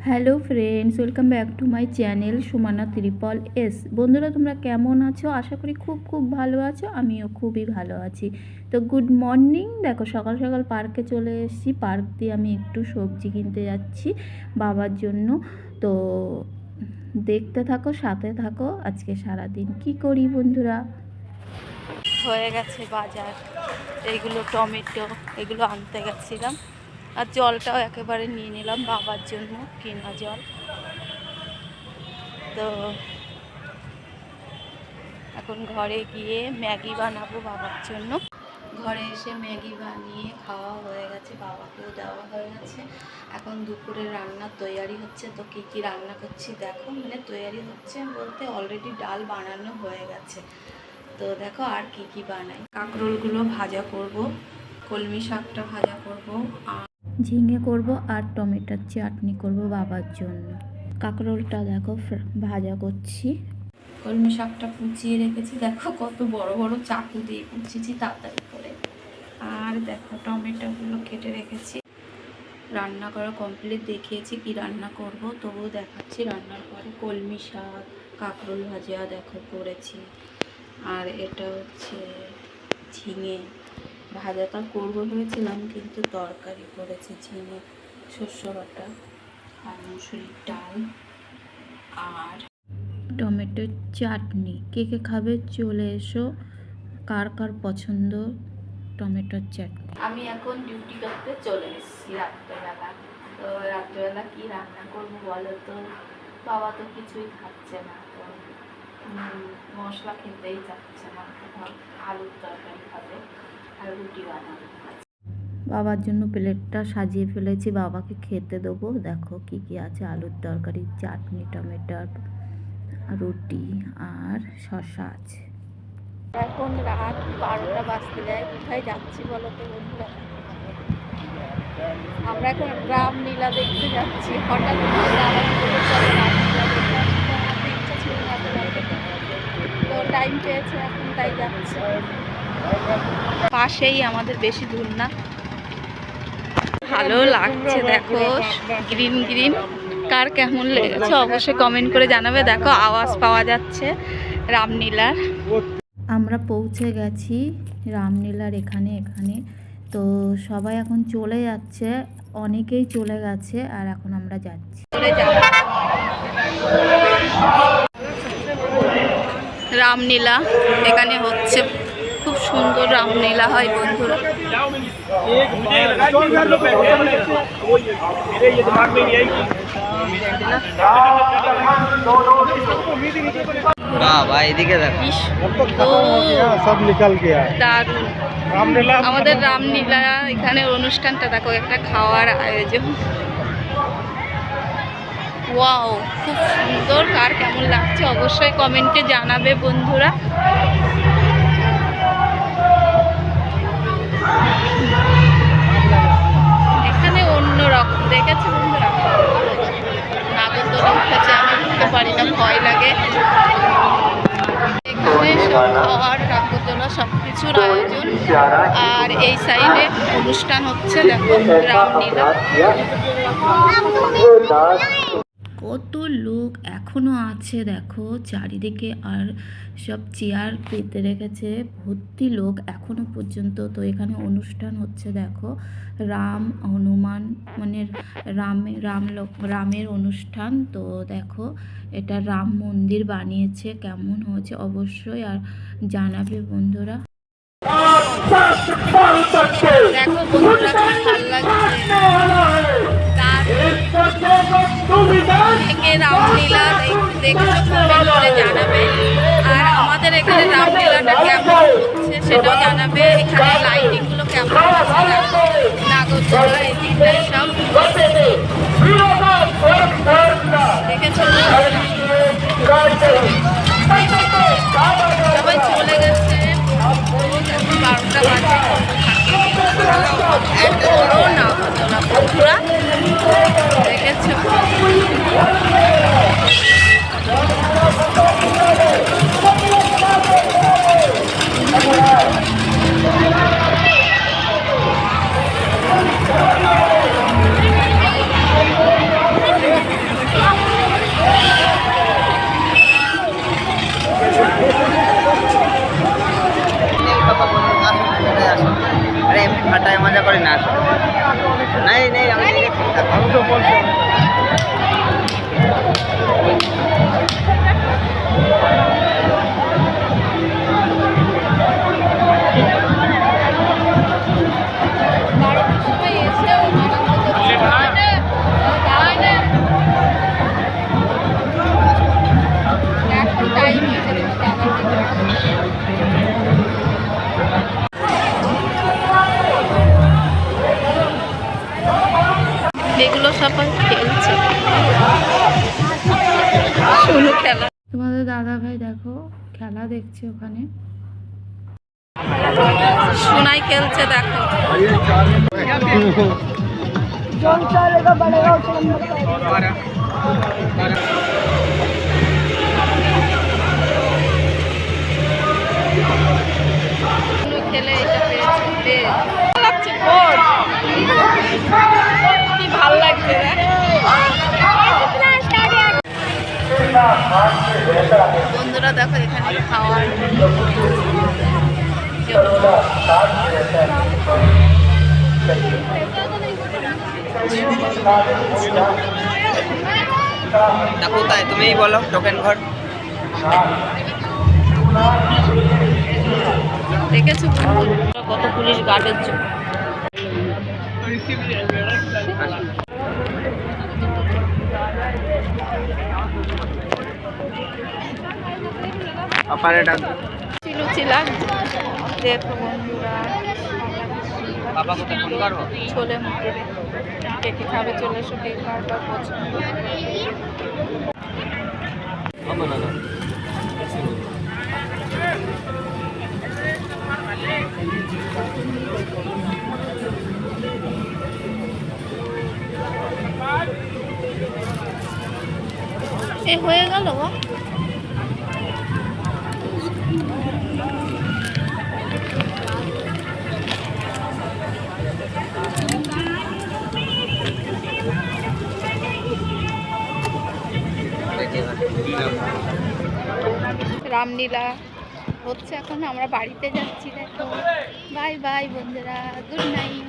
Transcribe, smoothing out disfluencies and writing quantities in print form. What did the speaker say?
Hello friends, welcome back to my channel Sumana triple S. বন্ধুরা, তোমরা কেমন আছো? আশা করি খুব ভালো আছো। আমিও খুবই ভালো আছি। তো গুড মর্নিং। দেখো, সকাল সকাল পার্কে চলে এসেছি। পার্ক দিয়ে আমি একটু সবজি কিনতে যাচ্ছি বাবার জন্য। তো দেখতে থাকো, সাথে থাকো। আজকে সারাদিন কি করি বন্ধুরা। হয়ে গেছে বাজার। এইগুলো টমেটো, এগুলো আনতে গেছিলাম। আর জলটাও একেবারে নিয়ে নিলাম বাবার জন্য, কেনা জল। তো এখন ঘরে গিয়ে ম্যাগি বানাবো বাবার জন্য। ঘরে এসে ম্যাগি বানিয়ে খাওয়া হয়ে গেছে, বাবাকেও দেওয়া হয়ে গেছে। এখন দুপুরে রান্নার তৈয়ারি হচ্ছে। তো কী কী রান্না করছি দেখো। মানে তৈয়ারি হচ্ছে বলতে অলরেডি ডাল বানানো হয়ে গেছে। তো দেখো আর কি কি বানাই। কাঁকরোলগুলো ভাজা করব, কলমি শাকটা ভাজা করব, আর ঝিঙে করব, আর টমেটোর চাটনি করব বাবার জন্য। কাঁকরোলটা দেখো ভাজা করছি। কলমি শাকটা কুচিয়ে রেখেছি, দেখো কত বড় বড় চাকু দিয়ে কুচিয়েছি তাড়াতাড়ি করে। আর দেখো টমেটোগুলো কেটে রেখেছি। রান্না করা কমপ্লিট, দেখিয়েছি কি রান্না করব, তবুও দেখাচ্ছি রান্নার পরে। কলমি শাক, কাঁকরোল ভাজা দেখো করেছি। আর এটা হচ্ছে ঝিঙে ভাজাটা করবো ভেবেছিলাম, কিন্তু তরকারি করেছি। ঝিঙে, শস্য বাটা, আর মুসুরির ডাল, আর টমেটোর চাটনি। কে কে খাবে চলে এসো। কার কার পছন্দ টমেটোর চাটনি। আমি এখন ডিউটি করতে চলে এসেছি রাত্রেবেলা। তো রাত্রেবেলা কি রান্না করবো বলো তো? বাবা তো কিছুই খাচ্ছে না, তো মশলা খেতেই চাচ্ছে না। আলুর তরকারি খাবে আর রুটি বানাবো। বাবার জন্য প্লেটটা সাজিয়ে ফেলেছি, বাবাকে খেতে দেবো। দেখো কি কি আছে, আলুর তরকারি, চাটনি, টমেটোর, রুটি আর শসা আছে। এখন রাত 12টা বাজতে যায়। কোথায় যাচ্ছি বলো তো বন্ধুরা? আমরা এখন রামলীলা দেখতে যাচ্ছি। হঠাৎ ইচ্ছা ছিল না, তো টাইম পেয়েছে এখন, তাই যাচ্ছি। পাশেই আমাদের, বেশি দূর না। ভালো লাগছে দেখো, গ্রিন গ্রিন। কার কেমন লেগেছে অবশ্যই কমেন্ট করে জানাবে। দেখো আওয়াজ পাওয়া যাচ্ছে রামলীলার। আমরা পৌঁছে গেছি রামলীলার এখানে। তো সবাই এখন চলে যাচ্ছে, অনেকেই চলে গেছে, আর এখন আমরা যাচ্ছি। রামলীলা এখানে হচ্ছে, খুব সুন্দর রামলীলা হয় বন্ধুরা। আমাদের রামলীলা এখানে অনুষ্ঠানটা দেখো, একটা খাওয়ার আয়োজন। ওয়াও, খুব সুন্দর। কার কেমন লাগছে অবশ্যই কমেন্টে জানাবে বন্ধুরা। এখানে অন্যরকম দেখেছি বন্ধুরা। নাগরদোলা উঠেছে, আমি উঠতে পারি না, ভয় লাগে। এখানে খাওয়ার, নাগরদোলা সবকিছুর আয়োজন। আর এই সাইডে অনুষ্ঠান হচ্ছে, দেখো রামলীলা। কত লোক এখনো আছে দেখো চারিদিকে, আর সব চেয়ার পেতে রেখেছে, ভর্তি লোক এখনো পর্যন্ত। তো এখানে অনুষ্ঠান হচ্ছে দেখো, রাম হনুমান, মানে রামের অনুষ্ঠান। তো দেখো এটা রাম মন্দির বানিয়েছে, কেমন হয়েছে অবশ্যই আর জানাবে বন্ধুরা। দেখো বন্ধুরা কি ভালো লাগছে। রামলীলা দেখছো কমেন্ট করে জানাবে। আর আমাদের এখানে রামলীলাটা কেমন হচ্ছে সেটাও জানাবে। এখানে লাইটিং গুলো কেমন হচ্ছে, নাগরদোলা এদিকটাই সব দেখেছো। সবাই চলে গেছে, 12টা বাজে হলো না বন্ধুরা, দেখেছো। সবাই খেলছে শুনু খেলা। তোমাদের দাদা ভাই দেখো খেলা দেখছে ওখানে, সোনাই খেলছে দেখো। খেলে এটা পেয়েছে, লাগছে কি ভাল লাগছে বন্ধুরা। দেখো এখানে খাওয়ার কোথায় তুমিই বলো টোকেন ঘর দেখেছো কত পুলিশ গার্ডের জন্য। লুচি লাগছে দেখো বন্ধুরা। ছোলে মটরে কে কে খাবে চলে এসো, কে কার পছন্দ। এ হয়ে গেল গো। রামলীলা হচ্ছে এখন, আমরা বাড়িতে যাচ্ছি দেখো। বাই বাই বন্ধুরা, গুড নাইট।